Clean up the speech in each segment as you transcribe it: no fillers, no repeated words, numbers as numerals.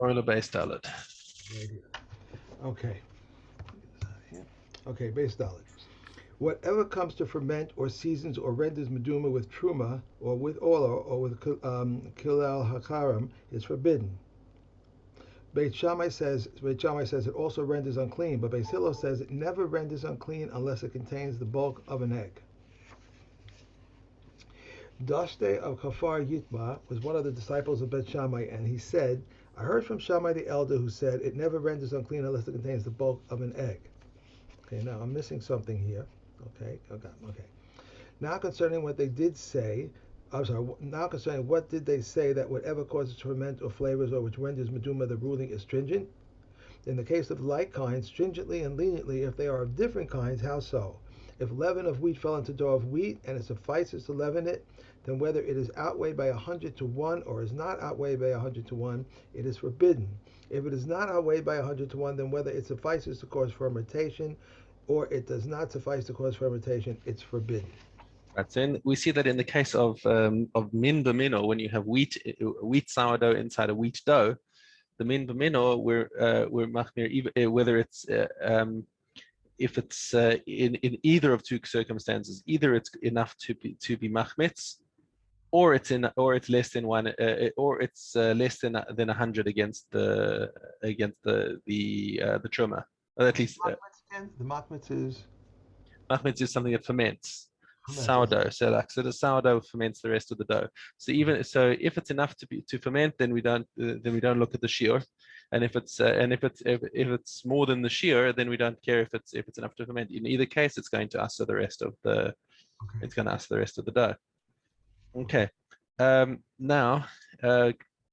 Orlah based salad. Right here. Okay. Okay, base dollar. Whatever comes to ferment or seasons or renders meduma with truma or with orlah or with kilal hakaram is forbidden. Beit Shammai says it also renders unclean, but Beis Hillel says it never renders unclean unless it contains the bulk of an egg. Dashte of Kafar Yitma was one of the disciples of Beit Shammai, and he said, I heard from Shammai the elder who said, it never renders unclean unless it contains the bulk of an egg. Okay, now I'm missing something here. Okay. Now concerning what they did say, I'm sorry, now concerning what did they say that whatever causes ferment or flavors or which renders meduma the ruling is stringent? In the case of like kinds, stringently and leniently if they are of different kinds, how so? If leaven of wheat fell into dough of wheat, and it suffices to leaven it, then whether it is outweighed by 100 to 1 or is not outweighed by 100 to 1, it is forbidden. If it is not outweighed by 100 to 1, then whether it suffices to cause fermentation or it does not suffice to cause fermentation, it's forbidden. Right. So we see that in the case of min b'mino, when you have wheat sourdough inside a wheat dough, the min b'mino we're machmir whether it's if it's in either of two circumstances, either it's enough to be machmitz, or it's less than one, or it's less than 100 against the truma. Or at least The machmitz is machmitz is something that ferments ferment. Is sourdough. So the sourdough ferments the rest of the dough. So if it's enough to ferment, then we don't look at the shiur. And if it's more than the shiur, then we don't care if it's enough to ferment. In either case, it's going to usher the rest of the okay. it's going to usher the rest of the dough. Okay. Now,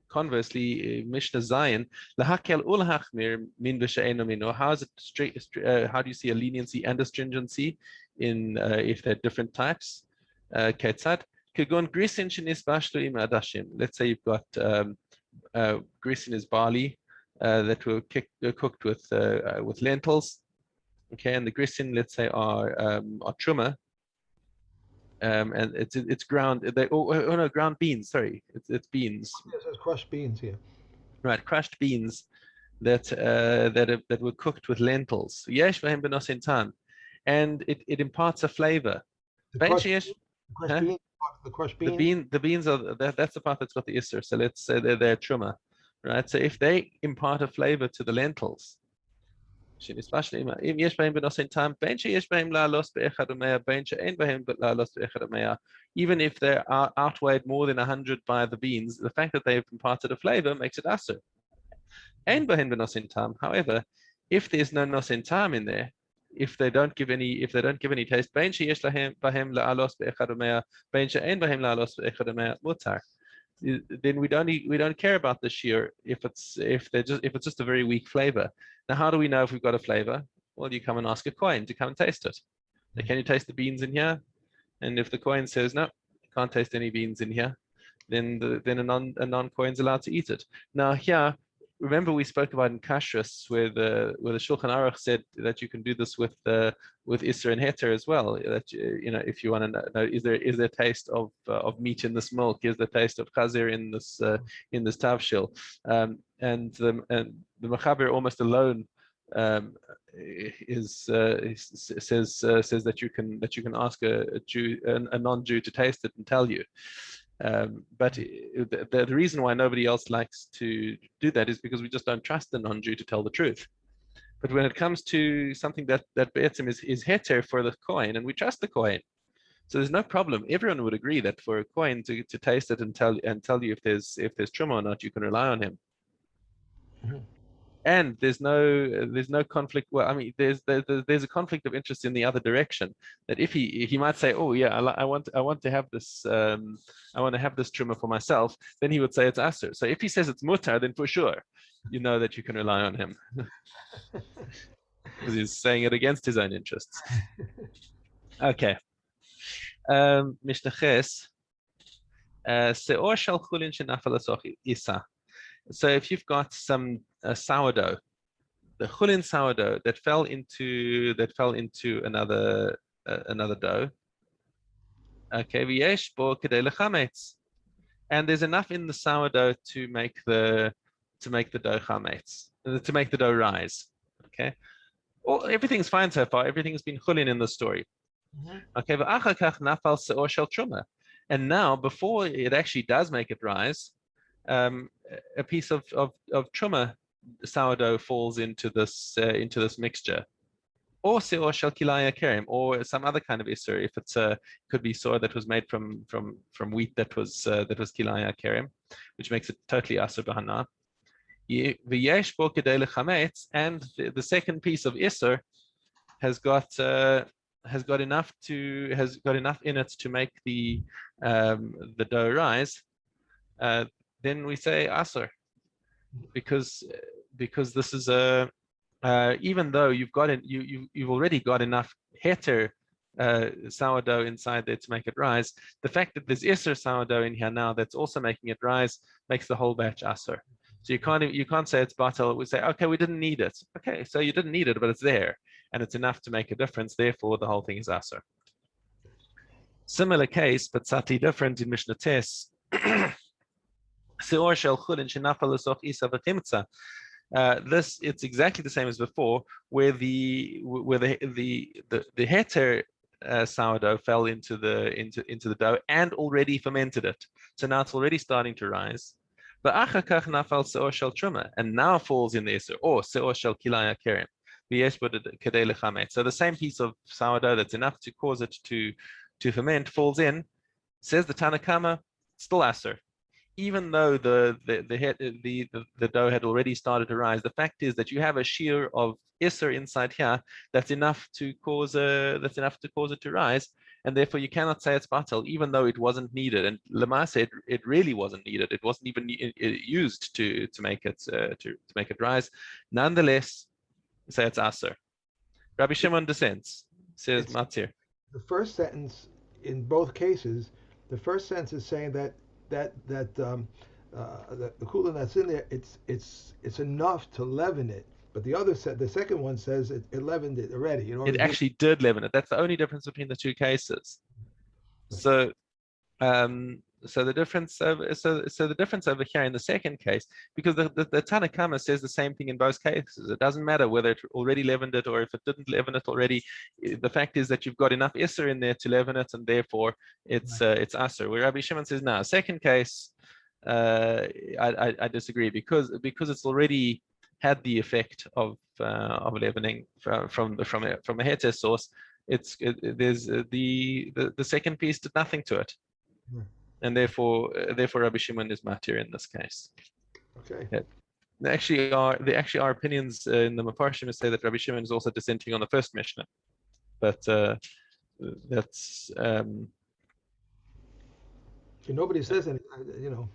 conversely, Mishna Zion, lahakel ulhachmir min b'she'eno mino. How is it straight? How do you see a leniency and a stringency in if they're different types? Ketzad kegon grisin shenis bashlu im adashim. Let's say you've got grisin is barley that were cooked with lentils. Okay, and the grisin, let's say, are truma. And it's ground. No, ground beans. Sorry, it's beans. It says crushed beans here. Right, crushed beans that were cooked with lentils. Yesh v'hem benosin tan, and it imparts a flavor. The Ben crushed, sheyesh, the crushed huh? beans. The crushed beans. The beans are that's the part that's got the isser. So let's say they're truma, right? So if they impart a flavor to the lentils, especially אם יש בהם בנושאים טעם, בין שיש בהם לעלות באחד ומאה, בין שאין בהם לעלות באחד ומאה, even if they are outweighed more than 100 by the beans, the fact that they've imparted a flavor makes it aser. אין בהם בנושאים טעם, however, if there's no nosin time in there, if they don't give any taste, בין שיש בהם לעלות באחד ומאה, בין שאין בהם לעלות באחד ומאה, מותר. Then we don't care about the shear if it's just a very weak flavor. Now, how do we know if we've got a flavor? Well, you come and ask a coin to come and taste it. Now, can you taste the beans in here? And if the coin says no, you can't taste any beans in here, then a non-coin's allowed to eat it. Now here, remember we spoke about in kashrus where the Shulchan Aruch said that you can do this with Isser and Heter as well. That if you want to know, is there taste of meat in this milk? Is there taste of chazer in this tavshil? And the Mechaber almost alone says that you can ask a Jew, a non-Jew, to taste it and tell you. But the reason why nobody else likes to do that is because we just don't trust the non-Jew to tell the truth. But when it comes to something that be'etzim is heter for the coin, and we trust the coin, so there's no problem. Everyone would agree that for a coin to taste it and tell you if there's truma or not, you can rely on him. Mm-hmm. And there's no conflict. Well, I mean, there's a conflict of interest in the other direction. That if he might say, oh yeah, I want to have this truma for myself, then he would say it's aser. So if he says it's mutar, then for sure, you know that you can rely on him because he's saying it against his own interests. Okay. Mishna Ches, seor shel chulin shenafel asochi isa. So if you've got some sourdough, the chulin sourdough that fell into another dough, okay, v'yesh bo kedei lechametz, and there's enough in the sourdough to make the to make the dough chametz, to make the dough rise. Okay, well, everything's fine so far. Everything's been chulin in the story. Okay, v'achar kach nafal seor shel truma, and now before it actually does make it rise, a piece of truma sourdough falls into this mixture, or seor shel kilaya kerim, or some other kind of isser. If it's could be sour that was made from wheat that was kilaya kerim, which makes it totally aser b'hana. V'yesh bo kedei lechametz, and the second piece of isser has got enough in it to make the dough rise. Then we say aser, because this is a even though you've already got enough heter sourdough inside there to make it rise, the fact that there's iser sourdough in here now that's also making it rise makes the whole batch aser. So you can't say it's batel. We say, okay, we didn't need it. Okay, so you didn't need it, but it's there, and it's enough to make a difference. Therefore, the whole thing is aser. Similar case, but slightly different in Mishna Tes. Seor shel chulin shenafal lesoch isa v'chimtza. This, it's exactly the same as before, where the heter sourdough fell into the dough and already fermented it. So now it's already starting to rise. But achar kach nafal seor shel truma, and now falls in the iser, or seor shel kilaya kerim. So the same piece of sourdough that's enough to cause it to ferment falls in. Says the Tanna Kama, still aser. Even though the dough had already started to rise, the fact is that you have a shear of iser inside here that's enough to cause it to rise, and therefore you cannot say it's batel, even though it wasn't needed. And Lamasa, it really wasn't needed. It wasn't even used to make it rise. Nonetheless, say it's aser. Rabbi Shimon dissents. Says Matzir. The first sentence in both cases, the first sentence is saying that the coolant that's in there, it's enough to leaven it. But the second one says it leavened it already. It actually did leaven it. That's the only difference between the two cases. So the difference over here in the second case, because the Tanna Kama says the same thing in both cases. It doesn't matter whether it already leavened it or if it didn't leaven it already. The fact is that you've got enough iser in there to leaven it, and therefore it's aser. Where Rabbi Shimon says, no, second case, I disagree, because it's already had the effect of leavening from a heter source. There's the second piece did nothing to it. And therefore Rabbi Shimon is matir in this case. Okay. Yeah. There actually are opinions in the Mefarshim say that Rabbi Shimon is also dissenting on the first Mishnah, but that's nobody says anything.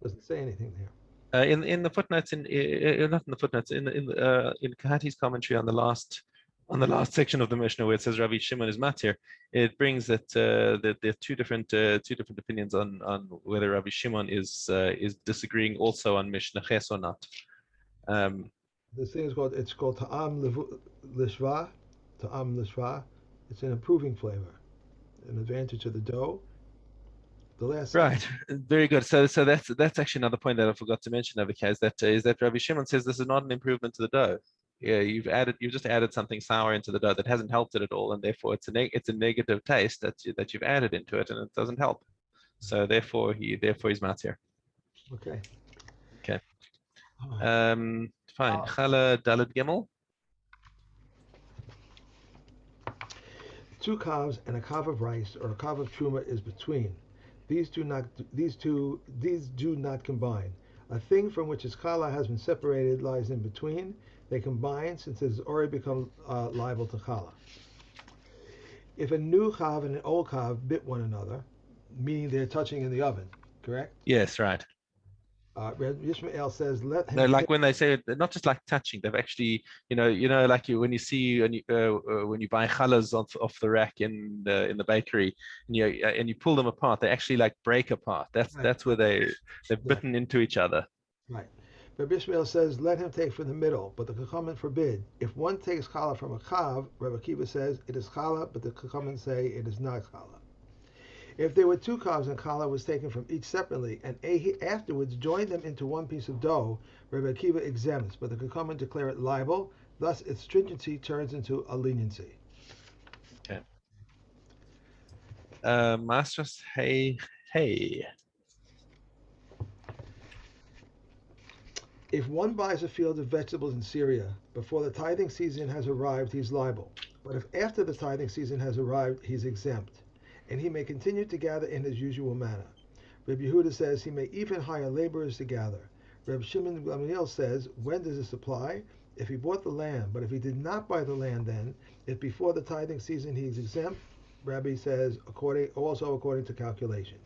Doesn't say anything there. In the footnotes, not in the footnotes, in Kahati's commentary on the last section of the Mishnah, where it says Rabbi Shimon is matir, it brings that there are two different opinions on whether Rabbi Shimon is disagreeing also on Mishnah Ches or not. This thing is called ta'am lishva. Ta'am lishva. It's an improving flavor, an advantage of the dough. The last right, very good. So that's actually another point that I forgot to mention over here, is that Rabbi Shimon says this is not an improvement to the dough. Yeah, you've just added something sour into the dough that hasn't helped it at all, and therefore it's a negative taste that you've added into it, and it doesn't help. So therefore he's matir. Okay. Okay. Fine. Chala Daled Gimel. 2 calves and a calf of rice or a calf of truma is between. These do not combine. A thing from which its challah has been separated lies in between. They combine since it has already become liable to challah. If a new chav and an old chav bit one another, meaning they're touching in the oven, correct? Yes, right. Yishmael says, "Let him." No, like when they say, they're not just like touching; they've actually, like when you buy challahs off the rack in the bakery, and you pull them apart, they actually like break apart. That's where they've bitten into each other. Right. Rabbi Ishmael says, "Let him take from the middle," but the Chachamim forbid. If one takes challah from a chav, Rabbi Akiva says it is challah, but the Chachamim say it is not challah. If there were two calves and challah was taken from each separately, and afterwards joined them into one piece of dough, Rabbi Akiva exempts, but the Chachamim declare it liable. Thus, its stringency turns into a leniency. Okay. Masters, hey. If one buys a field of vegetables in Syria before the tithing season has arrived, he's liable. But if after the tithing season has arrived, he's exempt, and he may continue to gather in his usual manner. Reb Yehuda says he may even hire laborers to gather. Reb Shimon Gamliel says, when does this apply? If he bought the land, but if he did not buy the land then, if before the tithing season he is exempt, Rabbi says, according to calculation.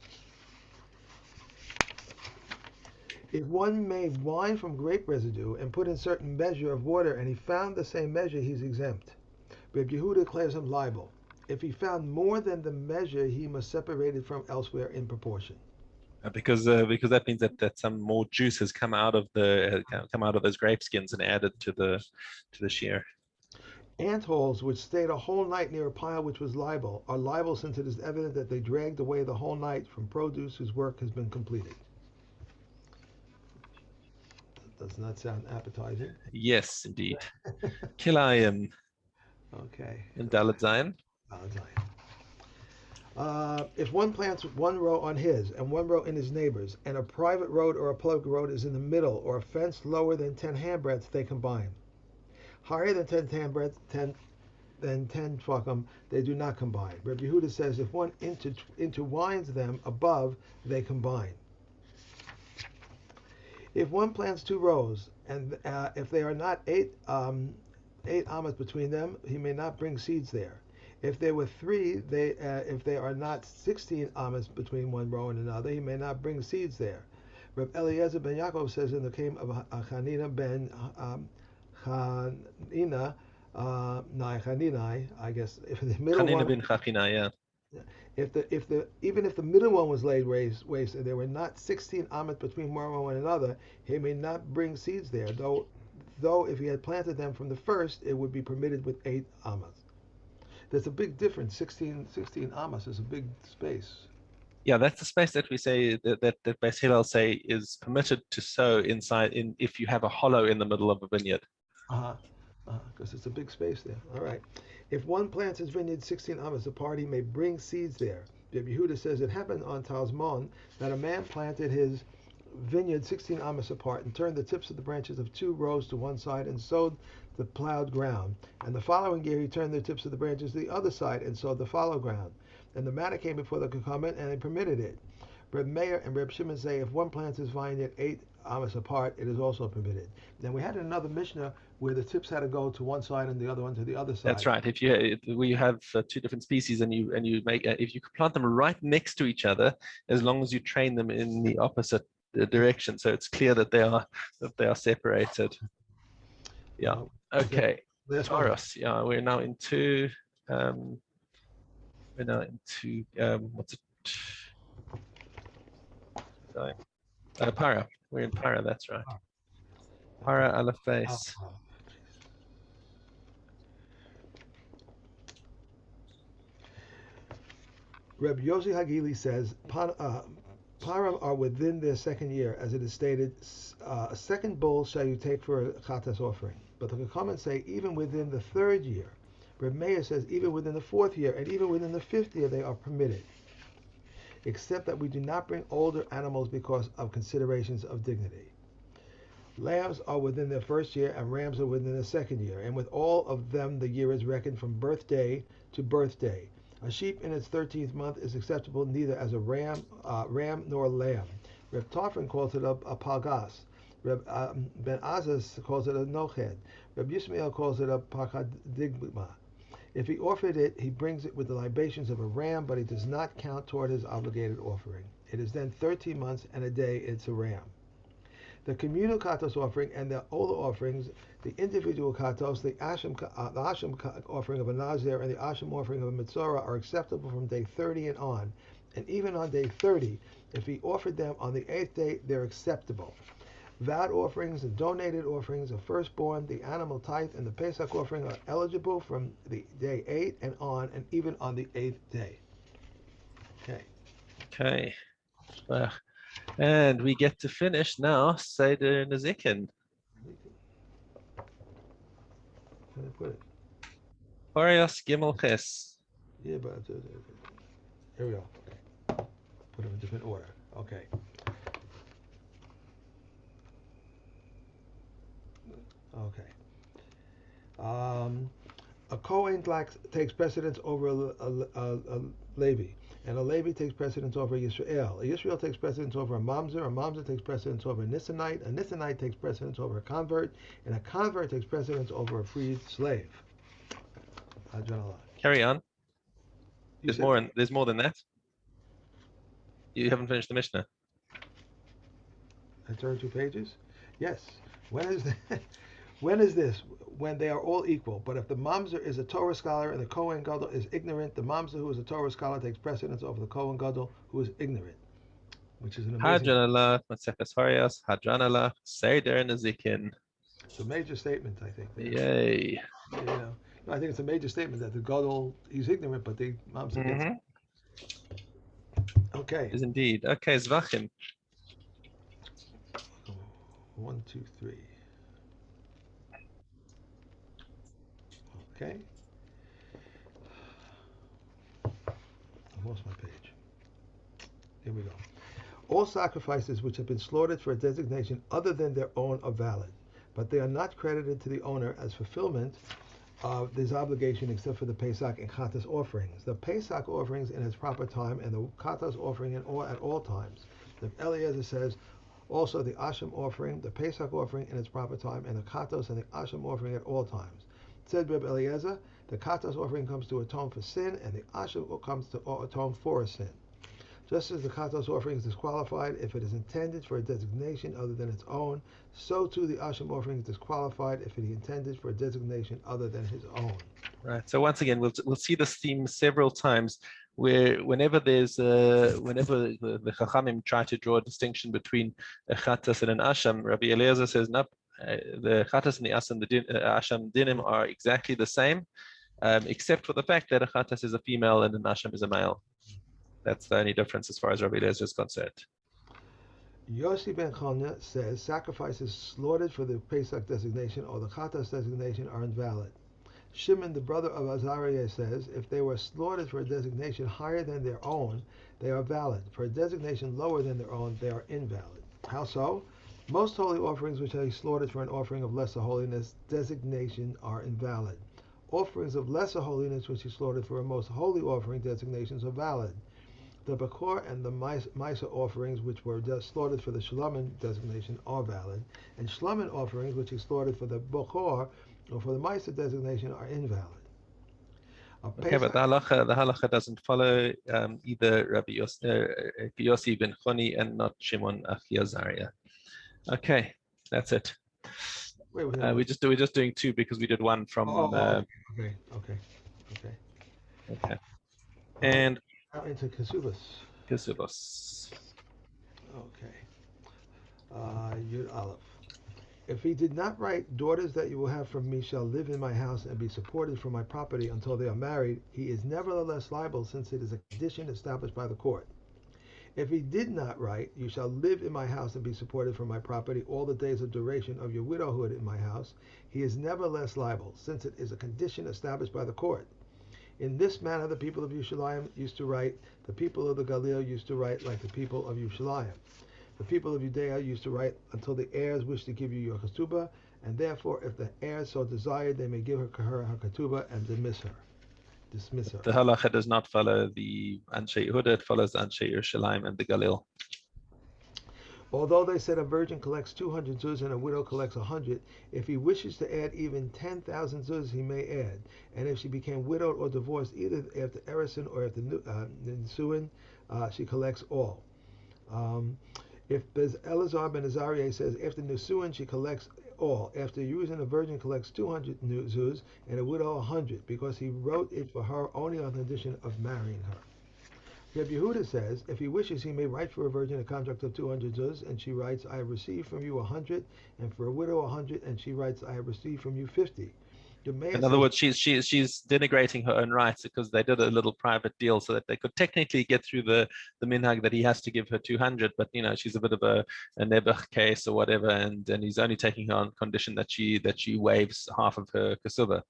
If one made wine from grape residue and put in certain measure of water and he found the same measure, he's exempt. Reb Yehuda declares him liable. If he found more than the measure, he must separate it from elsewhere in proportion. Because that means that some more juice has come out of those grape skins and added to the shear. Ant holes which stayed a whole night near a pile which was liable are liable since it is evident that they dragged away the whole night from produce whose work has been completed. That does not sound appetizing. Yes, indeed. Kilayim. Okay. In Dalet Zayin. If one plants one row on his and one row in his neighbor's, and a private road or a public road is in the middle, or a fence lower than 10 handbreadths, they combine. Higher than 10 handbreadths, 10 tefachim, they do not combine. Rabbi Yehuda says if one intertwines them above, they combine. If one plants two rows, and if they are not eight amas between them, he may not bring seeds there. If there were three, if they are not 16 amas between one row and another, he may not bring seeds there. Reb Eliezer ben Yaakov says in the case of Chanina ben Chanina, Chaninai, I guess if the middle Chanina one, bin Chachina, yeah. Even if the middle one was laid waste, and there were not 16 amas between one row and another, he may not bring seeds there. Though if he had planted them from the first, it would be permitted with 8 amas. There's a big difference. 16 amas is a big space. Yeah, that's the space that we say that Beis Hillel say is permitted to sow inside if you have a hollow in the middle of a vineyard. Because it's a big space there. All right. If one plants his vineyard 16 amas apart, he may bring seeds there. Rabbi Yehuda says it happened on Talmon that a man planted his vineyard 16 amas apart and turned the tips of the branches of 2 rows to one side and sowed the plowed ground. And the following year he turned the tips of the branches to the other side and sowed the fallow ground. And the matter came before the Chachamim, and they permitted it. Reb Meir and Reb Shimon say if one plants his vineyard 8 amas apart, it is also permitted. Then we had another Mishnah where the tips had to go to one side and the other one to the other side. That's right. If you have 2 different species and you make if you plant them right next to each other, as long as you train them in the opposite direction, so it's clear that they are separated. Yeah. Okay. Taurus. Yeah, we're now into what's it? Sorry. Para. We're in Para. That's right. Para Aleph Beis. Reb Yossi Hagili says Param are within their second year, as it is stated, a second bull shall you take for a chatas offering. But the Chachamim say even within the third year. Reb Meir says even within the fourth year and even within the fifth year they are permitted, except that we do not bring older animals because of considerations of dignity. Lambs are within their first year and rams are within the second year, and with all of them the year is reckoned from birthday to birthday. A sheep in its 13th month is acceptable neither as a ram nor lamb. Reb Tarfon calls it a palgas. Reb Ben Azaz calls it a noched. Reb Yismael calls it a pakadigma. If he offered it, he brings it with the libations of a ram, but he does not count toward his obligated offering. It is then 13 months and a day it's a ram. The communal katos offering and the Orlah offerings, the individual katos, the asham offering of a nazir and the asham offering of a mitzvah are acceptable from day 30 and on. And even on day 30, if he offered them on the 8th day, they're acceptable. Vowed offerings and donated offerings of firstborn, the animal tithe, and the Pesach offering are eligible from the day 8 and on, and even on the 8th day. Okay. Okay. And we get to finish now Seder Nezikin. Where did I put it? Horios Gimel Ches. Yeah, but here we go. Put them in different order. Okay. Okay. A Kohen takes precedence over a Levi, and a Levi takes precedence over a Yisrael. A Yisrael takes precedence over a Mamzer takes precedence over a Nissanite takes precedence over a convert, and a convert takes precedence over a freed slave. Carry on. There's more than that. You haven't finished the Mishnah. I turned 2 pages? Yes. When is that? When is this? When they are all equal. But if the mamzer is a Torah scholar and the Kohen Gadol is ignorant, the mamzer who is a Torah scholar takes precedence over the Kohen Gadol who is ignorant, which is an amazing. Hadranalach, Maseches Horios, Hadranalach, Seder Nezikin. It's a major statement, I think. Yay. You know, I think it's a major statement that the Gadol he's ignorant, but the mamzer gets it. Okay. Is indeed. Okay, Zvachim. 1, 2, 3. Okay. I lost my page. Here we go. All sacrifices which have been slaughtered for a designation other than their own are valid, but they are not credited to the owner as fulfillment of this obligation except for the Pesach and Chatas offerings. The Pesach offerings in its proper time and the Chatas offering at all times. The Eliezer says also the Asham offering, the Pesach offering in its proper time, and the Chatos and the Asham offering at all times. Said Reb Eliezer, the Chatas offering comes to atone for sin, and the Asham comes to atone for a sin. Just as the Chatos offering is disqualified if it is intended for a designation other than its own, so too the Asham offering is disqualified if it is intended for a designation other than his own. Right. So once again, we'll see this theme several times, where whenever the Chachamim try to draw a distinction between a Chatas and an Asham, Rabbi Eliezer says, nope, the Chatas and the Asham dinim are exactly the same, except for the fact that a Chatas is a female and an Asham is a male. That's the only difference as far as Rabbi Eliezer is concerned. Yossi ben Chana says sacrifices slaughtered for the Pesach designation or the Chatas designation are invalid. Shimon, the brother of Azariah, says if they were slaughtered for a designation higher than their own, they are valid. For a designation lower than their own, they are invalid. How so? Most holy offerings which are slaughtered for an offering of lesser holiness designation are invalid. Offerings of lesser holiness which are slaughtered for a most holy offering designations are valid. The Bakor and the Misa offerings, which were slaughtered for the Shlomin designation, are valid, and Shlomin offerings, which are slaughtered for the Bakor or for the Misa designation, are invalid. Okay, but the halacha doesn't follow either Rabbi Yossi ben Choni and not Shimon Achi Azariah. Okay, that's it. We're just doing two because we did one from. Okay. And now into Kesubos. Okay. Yud Aleph. If he did not write, daughters that you will have from me shall live in my house and be supported from my property until they are married, he is nevertheless liable, since it is a condition established by the court. If he did not write, you shall live in my house and be supported from my property all the days of duration of your widowhood in my house, he is nevertheless liable, since it is a condition established by the court. In this manner the people of Yerushalayim used to write, the people of the Galil used to write like the people of Yerushalayim. The people of Judea used to write until the heirs wish to give you your ketubah, and therefore if the heirs so desired, they may give her ketubah and dismiss her. The halacha does not follow the Anshe Yehuda, it follows the Anshe Yerushalayim and the Galil. Although they said a virgin collects 200 zuz and a widow collects 100, if he wishes to add even 10,000 zuz, he may add. And if she became widowed or divorced, either after Erison or after Nisuin, she collects all. If Elazar ben Azariah says after Nisuin she collects all, after using a virgin collects 200 zuz and a widow 100, because he wrote it for her only on the condition of marrying her. Reb Yehuda says if he wishes he may write for a virgin a contract of 200 zuz, and she writes I have received from you 100, and for a widow 100, and she writes I have received from you 50. The mayor In other says, words, she's denigrating her own rights because they did a little private deal so that they could technically get through the minhag that he has to give her 200, but she's a bit of a nebuch case or whatever, and he's only taking her on condition that she waives half of her kasuba.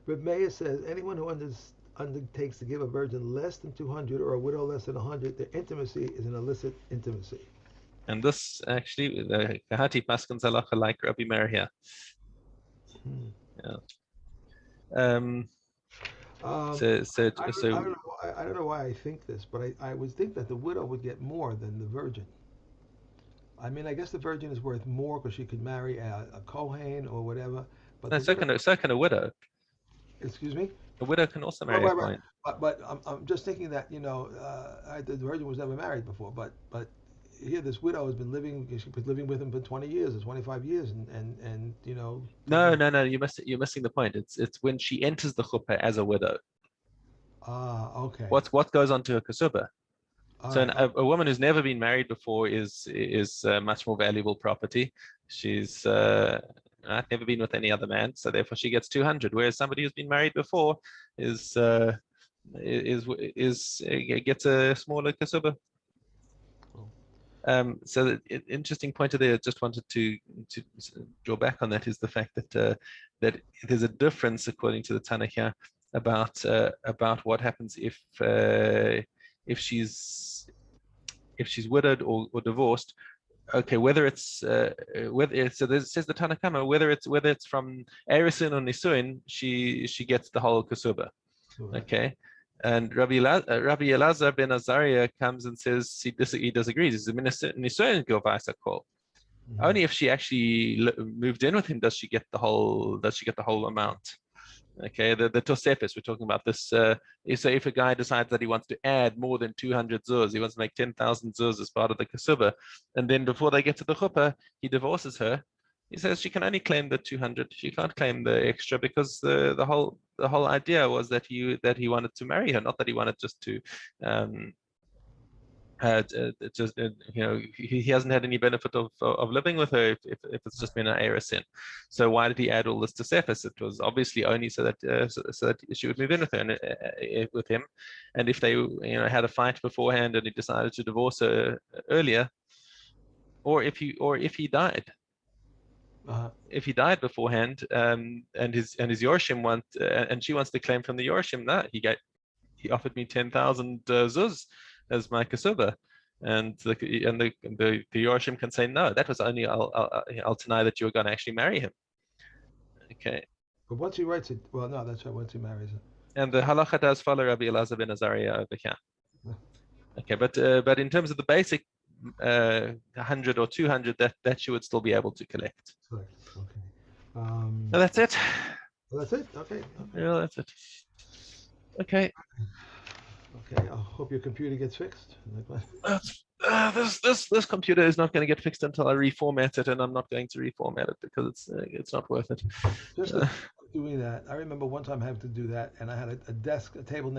Reb Meir says, anyone who undertakes to give a virgin less than 200 or a widow less than 100, their intimacy is an illicit intimacy. And this actually, the Kahati Paskins halacha like Rabbi Meir here. Hmm. Yeah. Um, Um, so, so, I, don't, so I don't know why I think this, but I would think that the widow would get more than the virgin. I mean, I guess the virgin is worth more because she could marry a Kohen or whatever, but no, the widow, so can a widow. excuse me? A widow can also Right, marry a right, right. Kohen. But I'm just thinking that, the virgin was never married before, but here this widow has been living, she was living with him for 20 years or 25 years, and No, no, no. You're missing the point. It's when she enters the chuppah as a widow. okay. What goes on to her kasuba? All So right. a woman who's never been married before is much more valuable property. She's never been with any other man, so therefore she gets 200. Whereas somebody who's been married before is gets a smaller kasuba. So the interesting point there, I just wanted to draw back on that is the fact that there's a difference according to the Tanakh here about what happens if she's widowed or divorced. Okay, whether it's so it says the Tanakh whether it's from Erisin or Nisuin, she gets the whole kasuba. Right. Okay. And Rabbi Elazar ben Azariah comes and says he disagrees. He's a Nisuin Gilvasa call. Mhm. Only if she actually moved in with him does she get the whole amount. Okay, the Tosefis, we're talking about this. So if a guy decides that he wants to add more than 200 zuz, he wants to make 10,000 zuz as part of the kasuba, and then before they get to the chuppah, he divorces her. He says she can only claim the 200. She can't claim the extra because the whole idea was that he wanted to marry her, not that he wanted just to um, just he hasn't had any benefit of living with her if it's just been an sin. So why did he add all this to Cephas? It was obviously only so that she would move in with her with him, and if they had a fight beforehand and he decided to divorce her earlier, or if he died. Uh-huh. If he died beforehand, and his Yorshim and she wants to claim from the Yorshim that he offered me 10,000 zuz as my kasuba, and the Yorshim can say no. That was only I'll deny that you were going to actually marry him. Okay, But once he writes it, well, no, that's right. Once he marries her. and the halacha does follow Rabbi Elazar ben Azariah over here. Okay, but in terms of the basic 100 or 200, that she would still be able to collect. Correct. Okay. And that's it. Well, that's it. Okay. Yeah, that's it. Okay. Okay. I hope your computer gets fixed. This computer is not going to get fixed until I reformat it, and I'm not going to reformat it because it's not worth it. Just doing that. I remember one time having to do that, and I had a table